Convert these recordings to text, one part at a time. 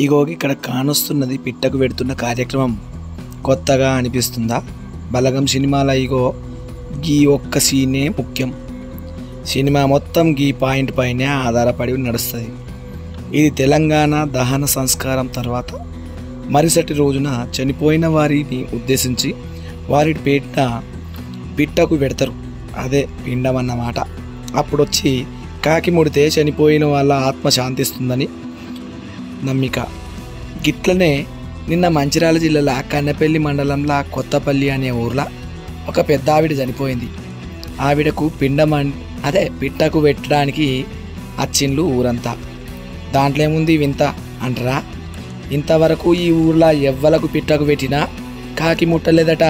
ఇగో ఇక్కడ కానొస్తున్నది పిట్టకు పెడుతున్న కార్యక్రమం కొత్తగా అనిపిస్తుందా? బలగం సినిమాలో ఇగో గీ ఒక్క సీనే ముఖ్యం. సినిమా మొత్తం గీ పాయింట్ పైనే ఆధారపడి నడుస్తుంది. ఇది తెలంగాణ దహన సంస్కారం తర్వాత మరుసటి రోజున చనిపోయిన వారిని ఉద్దేశించి వారి పేట పిట్టకు పెడతారు. అదే పిండం అన్నమాట. అప్పుడొచ్చి కాకి ముడితే చనిపోయిన వాళ్ళ ఆత్మ శాంతిస్తుందని నమ్మిక. గిట్లనే నిన్న మంచిర్యాల జిల్లాలో కన్నెపల్లి మండలంలో కొత్తపల్లి అనే ఊర్లో ఒక పెద్ద ఆవిడ చనిపోయింది. ఆవిడకు పిట్టకు పెట్టడానికి వచ్చిండ్లు ఊరంతా. దాంట్లో ఏముంది వింత అంటారా? ఇంతవరకు ఈ ఊర్లో ఎవ్వలకు పిట్టకు పెట్టినా కాకి ముట్టలేదట.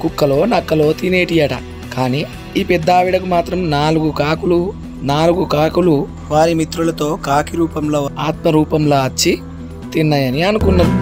కుక్కలో నక్కలో తినేటియట. కానీ ఈ పెద్ద ఆవిడకు మాత్రం నాలుగు కాకులు వారి మిత్రులతో కాకి రూపంలో ఆత్మ రూపంలో వచ్చి తిన్నాయని అనుకున్నారు.